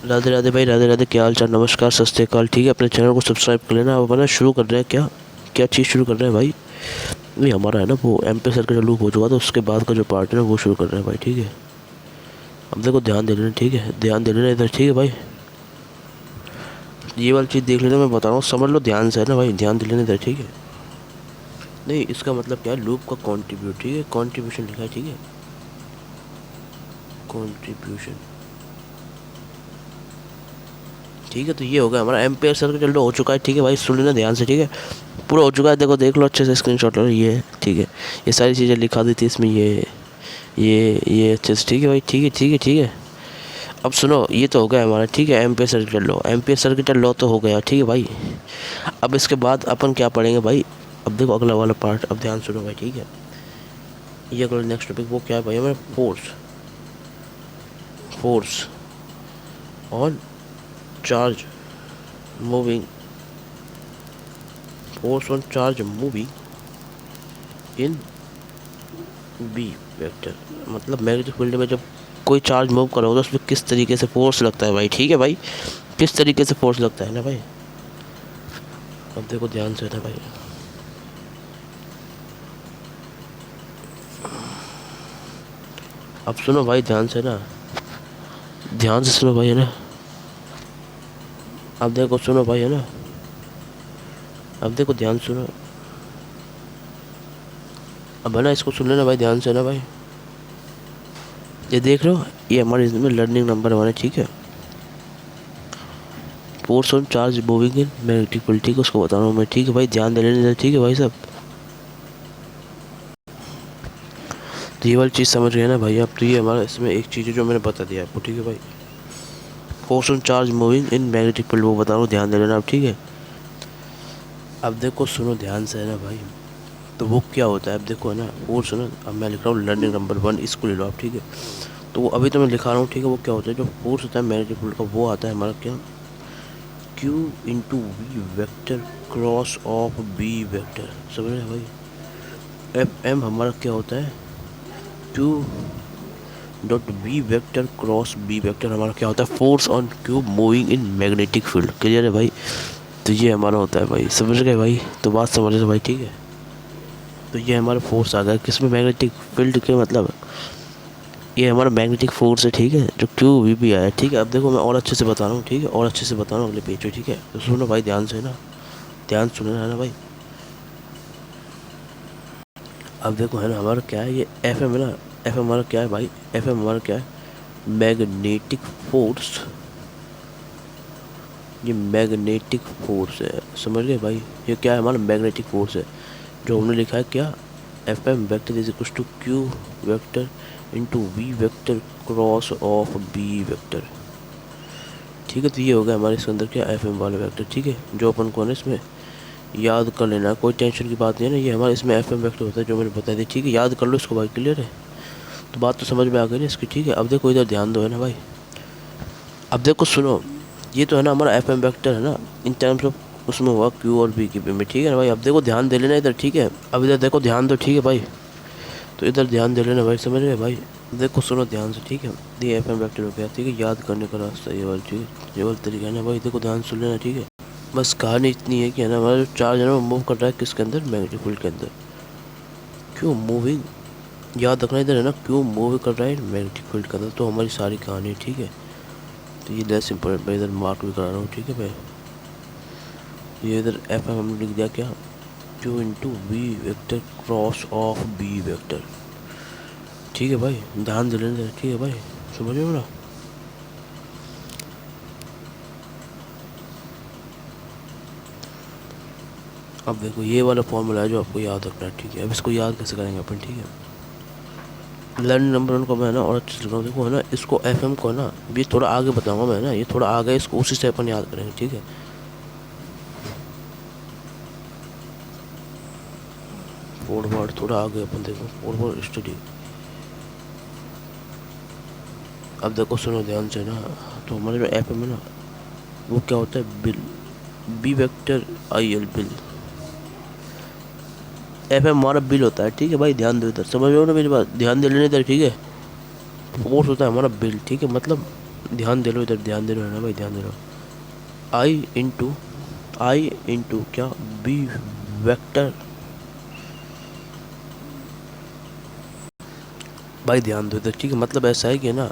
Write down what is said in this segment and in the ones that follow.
राधे राधे भाई, राधे राधे। क्या हाल चाल, नमस्कार, सत श्री अकाल। ठीक है, अपने चैनल को सब्सक्राइब कर लेना। अब अपना शुरू कर रहे हैं। क्या क्या चीज़ शुरू कर रहे हैं भाई? नहीं, हमारा है ना वो MP सर का जो लूप हो चुका था, उसके बाद का जो पार्ट है ना वो शुरू कर रहे हैं भाई। ठीक है, अब देखो ध्यान दे लेना। ठीक है, ध्यान दे लेना इधर। ठीक है भाई, ये वाली चीज़ देख लेना, मैं बता रहा हूँ, समझ लो ध्यान से है ना भाई। ध्यान दे लेना इधर। ठीक है, नहीं इसका मतलब क्या है, लूप का कॉन्ट्रीब्यूट। ठीक है, कॉन्ट्रीब्यूशन लिखा है। ठीक है, कॉन्ट्रीब्यूशन। ठीक है, तो ये हो गया हमारा एम्पेयर सर्कल हो चुका है। ठीक है भाई, सुन लेना ध्यान से। ठीक है, पूरा हो चुका है। देखो देख लो अच्छे से, स्क्रीनशॉट लो। ये ठीक है, ये सारी चीज़ें लिखा दी थी इसमें। ये अच्छे से। ठीक है भाई, ठीक है ठीक है ठीक है। अब सुनो, ये तो हो गया हमारा। ठीक है, एम्पेयर सर्किट लो, एम्पेयर सर्किट लो तो हो गया। ठीक है भाई, अब इसके बाद अपन क्या पढ़ेंगे भाई? अब देखो अगला वाला पार्ट, अब ध्यान सुनो भाई। ठीक है, ये अगला नेक्स्ट टॉपिक वो क्या है भाई हमारा? Force. Force on charge moving. Force on charge moving in B vector. मतलब मैग्नेटिक फील्ड में जब कोई चार्ज मूव करोगे तो उसमें किस तरीके से फोर्स लगता है भाई। ठीक है भाई, किस तरीके से फोर्स लगता है ना भाई। अब देखो ध्यान से ना भाई। अब सुनो भाई ध्यान से ना, ध्यान से सुनो भाई, है ना। अब देखो सुनो भाई, है ना। अब देखो ध्यान सुनो। अब है ना, इसको सुन लेना भाई ध्यान से ना भाई। ये देख लो, ये हमारे इसमें लर्निंग नंबर हमारे। ठीक है, force on charge moving in magnetic field. ठीक है, उसको बता रहा हूँ मैं। ठीक है भाई, ध्यान दे लेना। ठीक है भाई साहब, तो ये वाली चीज़ समझ गए ना भाई आप? तो ये हमारा इसमें एक चीज़ है जो मैंने बता दिया आपको। ठीक है भाई, force on charge moving in magnetic field वो बता रहा हूँ, ध्यान दे लेना आप। ठीक है, अब देखो सुनो ध्यान से है ना भाई। तो वो क्या होता है, अब देखो है ना, फोर्स है ना। अब मैं लिख रहा हूँ लर्निंग नंबर 1, इसको ले लो आप। ठीक है, तो वो अभी तो मैं लिखा रहा हूँ। ठीक है, वो क्या होता है, जो फोर्स होता है मैग्नेटिक फील्ड का, वो आता है हमारा क्या, Q into V vector cross of B vector. समझ रहे हैं भाई? एफ एम हमारा क्या होता है, Q dot B vector cross B vector हमारा क्या होता है, force on Q moving in magnetic field. Clear है भाई? तो ये हमारा होता है भाई। समझ गए भाई? तो बात समझ रहे भाई? ठीक है, तो ये हमारा फोर्स आ गया किसमें, मैग्नेटिक फील्ड के, मतलब ये हमारा मैग्नेटिक फोर्स है। ठीक है, जो क्यू वी भी आया। ठीक है, अब देखो मैं और अच्छे से बता रहा हूँ। ठीक है, और अच्छे से बता रहा हूँ अगले पेज पे। ठीक है, तो सुनो भाई ध्यान से ना, ध्यान सुनना है ना भाई। अब देखो है ना, हमारा क्या है, ये एफ एम है ना। एफ एम हमारा क्या है भाई? एफ एम हमारा क्या है, मैग्नेटिक फोर्स। ये मैग्नेटिक फोर्स है, समझ गए भाई? ये क्या है, हमारा मैग्नेटिक फोर्स है, जो हमने लिखा है क्या, F M vector is equal to Q vector into V vector cross of B vector. ठीक है, तो ये हो गया हमारे इसके अंदर क्या, एफ एम वाला वैक्टर। ठीक है, जो अपन को है ना इसमें याद कर लेना, कोई टेंशन की बात नहीं है ना। ये हमारे इसमें एफ एम वैक्टर होता है, जो मैंने बता दी। ठीक है, याद कर लो इसको भाई। क्लियर है? तो बात तो समझ में आ गई ना इसकी। ठीक है, अब देखो इधर ध्यान दो, है ना भाई। अब देखो सुनो, ये तो है ना हमारा एफ एम वैक्टर है ना, इन टर्म्स ऑफ उसमें हुआ क्यू और बी की में। ठीक है ना भाई? अब देखो ध्यान दे लेना इधर। ठीक है, अब इधर देखो ध्यान दो। ठीक है भाई, तो इधर ध्यान दे लेना भाई। समझ रहे भाई? देखो सुनो ध्यान से। ठीक है, ये एफ एम वैक्टर हो गया। ठीक है, याद करने का रास्ता ये वाला। ठीक है, ये वाला तरीका है ना भाई। देखो ध्यान सुन लेना। ठीक है, बस कहानी इतनी है कि है ना, हमारा जो चार्ज है ना वो मूव कर रहा है किसके अंदर, मैग्नेटिक फील्ड के अंदर। क्यों मूविंग, याद रखना इधर है ना, क्यों मूव कर रहा है मैग्नेटिक फील्ड के अंदर। तो हमारी सारी कहानी। ठीक है, तो ये लेस इंपॉर्टेंट मैं इधर मार्क भी करा रहा हूँ। ठीक है भाई, ये इधर एफ एम हमने लिख दिया क्या, Q into V vector cross of B vector. ठीक है भाई, ध्यान दे लेना। ठीक है भाई, समझ में ना। अब देखो ये वाला फॉर्मूला है जो आपको याद रखना है। ठीक है, अब इसको याद कैसे करेंगे अपन? ठीक है, लर्निंग नंबर 1 को मैं ना और अच्छे से देखो है ना, इसको एफ एम को ना भी थोड़ा आगे बताऊंगा मैं ना, ये थोड़ा आगे, इसको उसी से अपन याद करेंगे। ठीक है, फॉरवर्ड थोड़ा आगे अपन देखो, फॉरवर्ड स्टडी। अब देखो सुनो ध्यान से ना, तो हमारे जो एफ एम है ना, वो क्या होता है, bill, B vector I L bill. F M हमारा बिल होता है। ठीक है भाई, ध्यान दो इधर, समझ रहे हो ना मेरी बात? ध्यान दे लेना इधर। ठीक है, फोर्स होता है हमारा बिल। ठीक है, मतलब ध्यान दे लो इधर, ध्यान दे लो ना भाई, ध्यान दे लो। आई इंटू क्या, बी वेक्टर। भाई ध्यान दो इधर, ठीक है। मतलब ऐसा है कि ना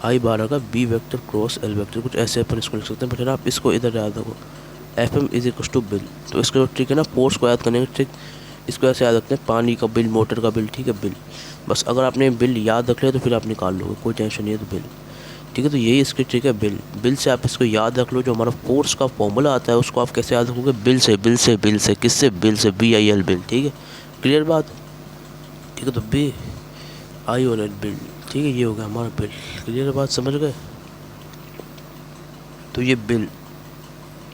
आई बार होगा B vector cross L vector, कुछ ऐसे अपन इसको लिख सकते हैं। बट आप इसको इधर याद रखो, F M is equal to bill. तो इसका जो ट्रिक है ना, फोर्स को याद करने का ट्रिक, इसको ऐसे याद रखते हैं, पानी का बिल, मोटर का बिल, ठीक है, बिल। बस अगर आपने बिल याद रख लिया तो फिर आप निकाल लोगे, कोई टेंशन नहीं है। तो बिल, ठीक है, तो यही इसकी ट्रिक है, बिल। बिल से आप इसको याद रख लो, जो हमारा फोर्स का फॉर्मूला आता है उसको आप कैसे याद रखोगे, बिल से, बिल से, बिल से, किससे, बिल से, बी आई एल, बिल, ठीक है। क्लियर बात, ठीक है। तो बी आई और एल, बिल, ठीक है, ये हो गया हमारा बिल। क्लियर बात, समझ गए। तो ये बिल,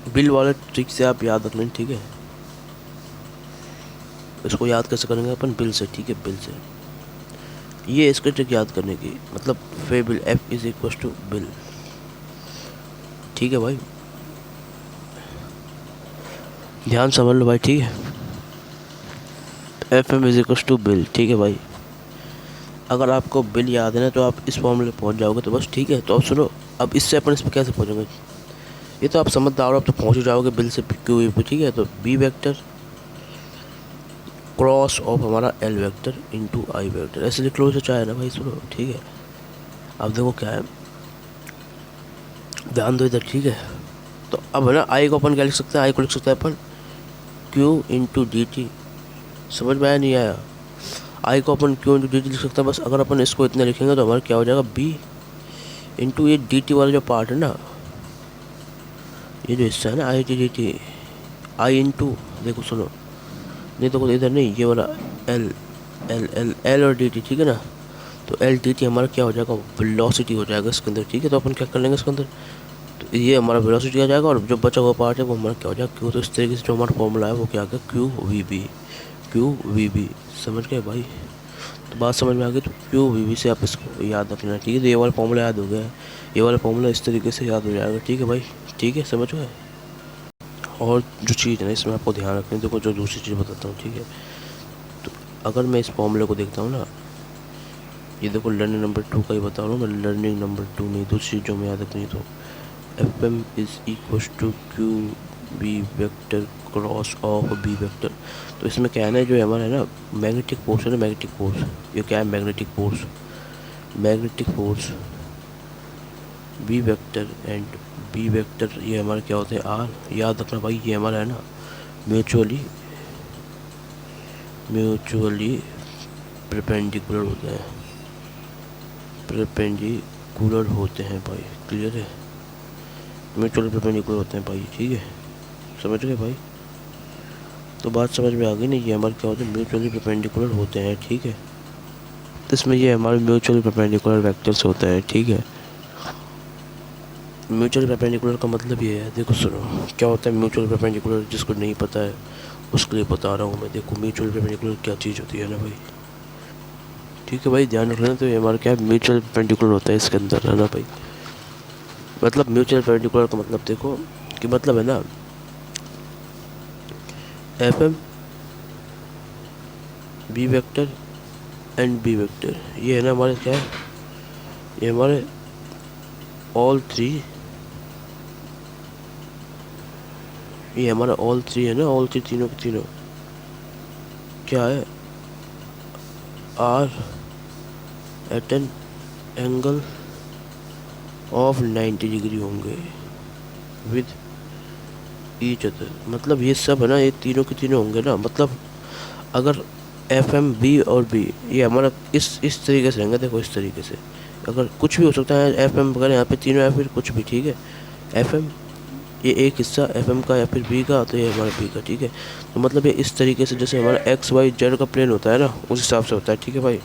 बिल वाले ट्रिक से आप याद रख लें, ठीक है। इसको याद कैसे करेंगे अपन, बिल से, ठीक है, बिल से। ये इसके ट्रिक याद करने की, मतलब वे bill, F is equal to bill, ठीक है भाई, ध्यान समझ लो भाई, ठीक है। F M is equal to bill, ठीक है भाई। अगर आपको बिल याद है ना तो आप इस फॉर्मूले पहुंच जाओगे, तो बस ठीक है। तो अब सुनो, अब इससे अपन इस पर कैसे पहुंचेंगे, ये तो आप समझदार हो, अब तो पहुंच ही जाओगे बिल से क्यू वी पे, ठीक है। तो बी वेक्टर क्रॉस ऑफ हमारा एल वेक्टर इंटू आई वेक्टर, ऐसे लिख लो इसे, चाहे ना भाई, सुनो, ठीक है। अब देखो क्या है, ध्यान दो इधर, ठीक है। तो अब है ना, आई को अपन क्या लिख सकते हैं, आई को लिख सकते हैं upon Q into D T. समझ में आया, नहीं आया। आई को upon Q into D T लिख सकते हैं। बस अगर अपन इसको इतना लिखेंगे तो हमारा क्या हो जाएगा, बी इंटू ये डी टी वाला जो पार्ट है ना, ये जो हिस्सा है ना, I T D T, I into, देखो सुनो, नहीं तो इधर नहीं, ये वाला एल, एल एल एल और डी टी, ठीक है ना। तो एल डी टी हमारा क्या हो जाएगा, वेलोसिटी हो जाएगा इसके अंदर, ठीक है। तो अपन क्या कर लेंगे इसके अंदर, तो ये हमारा वेलोसिटी आ जाएगा, और जो बचा हुआ पार्ट है वो हमारा क्या हो जाएगा, क्यू। तो इस तरीके से जो हमारा फॉर्मूला है वो क्या आ गया, Q V B, Q V B. समझ गए भाई, तो बात समझ में आ गई। तो क्यू वी बी से आप इसको याद रखना, ठीक है। तो ये वाला फॉर्मूला याद हो गया, ये वाला फॉर्मूला इस तरीके से याद हो जाएगा, ठीक है भाई, ठीक है, समझ गए। और जो चीज़ है ना इसमें आपको ध्यान रखनी है, देखो जो दूसरी चीज़ बताता हूँ, ठीक है। तो अगर मैं इस फॉर्मूले को देखता हूँ ना, ये देखो लर्निंग नंबर 2 का ही बता रहा हूँ मैं, लर्निंग नंबर 2 में दूसरी जो मैं याद रखनी है, तो F M is equal to Q B vector cross of B vector. तो इसमें क्या है ना, जो हमारा है ना मैग्नेटिक फोर्स है ना, मैग्नेटिक फोर्स, ये क्या है, magnetic force, magnetic force B vector and B vector, ये हमारे क्या होते हैं, आर। याद रखना भाई, ये हमारा है ना म्यूचुअली, म्यूचुअली परपेंडिकुलर होते हैं, परपेंडिकुलर होते हैं भाई, क्लियर है, म्यूचुअली परपेंडिकुलर होते हैं भाई, ठीक है, समझ गए भाई। तो बात समझ में आ गई ना, ये हमारे क्या होते हैं, म्यूचुअली परपेंडिकुलर होते हैं, ठीक है। तो इसमें ये हमारे म्यूचुअली परपेंडिकुलर वेक्टर्स होते हैं, ठीक है। म्यूचुअल परपेंडिकुलर का मतलब ये है, देखो सुनो क्या होता है म्यूचुअल परपेंडिकुलर, जिसको नहीं पता है उसके लिए बता रहा हूँ मैं। देखो म्यूचुअल परपेंडिकुलर क्या चीज़ होती है ना भाई, ठीक है भाई, ध्यान रखना। तो ये हमारा क्या है, म्यूचुअल परपेंडिकुलर होता है इसके अंदर, है ना भाई। मतलब म्यूचुअल परपेंडिकुलर का मतलब देखो कि मतलब है ना, F M B vector and B vector, ये है ना हमारे क्या है, ये हमारे ऑल थ्री, ये हमारा ऑल थ्री है ना, ऑल थ्री, तीनों के तीनों क्या है, are at an angle of 90 degree होंगे विद ईच अदर। मतलब ये सब है ना, ये तीनों के तीनों होंगे ना, मतलब अगर एफ एम बी और बी, ये हमारा इस तरीके से रहेंगे, देखो इस तरीके से, अगर कुछ भी हो सकता है एफ एम वगैरह यहाँ पे तीनों, या फिर कुछ भी, ठीक है। एफ एम ये एक हिस्सा एफ एम का या फिर बी का, तो ये हमारा बी का, ठीक है। तो मतलब ये इस तरीके से जैसे हमारा एक्स वाई जेड का प्लेन होता है ना, उस हिसाब से होता है, ठीक है भाई।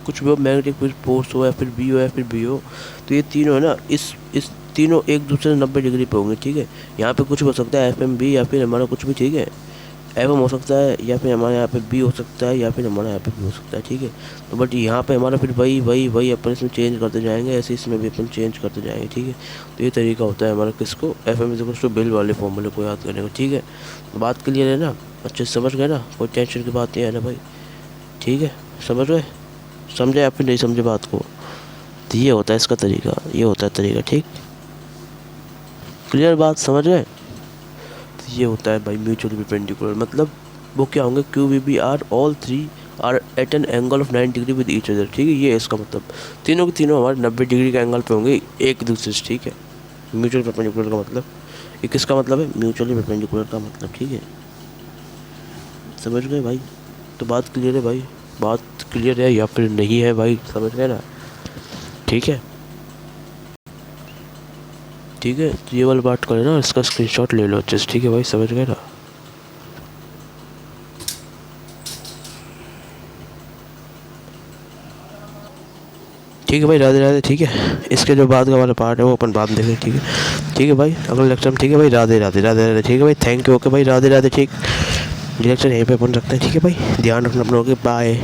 कुछ भी हो, मैग्नेटिक फोर्स हो या फिर बी हो या फिर बी हो, तो ये तीनों है ना, इस तीनों एक दूसरे से 90 डिग्री पे होंगे, ठीक है। यहाँ पे कुछ हो सकता है एफ एम बी या फिर हमारा कुछ भी, ठीक है, एफ एम हो सकता है या फिर हमारे यहाँ पे बी हो सकता है या फिर हमारे यहाँ पे बी हो सकता है, ठीक है। तो बट यहाँ पे हमारा फिर वही अपन इसमें चेंज करते जाएंगे, ऐसे इसमें भी अपन चेंज करते जाएंगे, ठीक है। तो ये तरीका होता है हमारा किसको, F M is to bill वाले फॉर्मूले को याद करने का, ठीक है। बात क्लियर है ना, अच्छे से समझ गए ना, कोई टेंशन की बात नहीं है ना भाई, ठीक है, समझ गए, समझे या फिर नहीं समझे बात को, तो ये होता है इसका तरीका, ये होता है तरीका, ठीक। क्लियर बात, समझ रहे हैं। तो ये होता है भाई म्यूचुअली परपेंडिकुलर, मतलब वो क्या होंगे, Q V B are all three are at an angle of 90 degree with each other, ठीक है। ये इसका मतलब तीनों के तीनों हमारे 90 डिग्री के एंगल पे होंगे एक दूसरे से, ठीक है। म्यूचुअल परपेंडिकुलर का मतलब ये किसका मतलब है, म्यूचुअली परपेंडिकुलर का मतलब, ठीक है। समझ गए भाई। तो बात क्लियर है भाई, बात क्लियर है या फिर नहीं है भाई, समझ गए ना, ठीक है। ठीक है, तो ये वाली बात करें ना, इसका स्क्रीनशॉट ले लो अच्छे से, ठीक है भाई, समझ गए ना। ठीक है भाई, राधे राधे, ठीक है। इसके जो बाद का वाला पार्ट है वो अपन बाद में देखेंगे, ठीक है। ठीक है भाई, अगले लेक्चर में, ठीक है भाई, राधे राधे राधे राधे, ठीक है भाई, थैंक यू, ओके भाई, राधे राधे, ठीक। लेक्चर यहीं पे अपन रखते हैं, ठीक है भाई, ध्यान रखना अपनों के, बाय।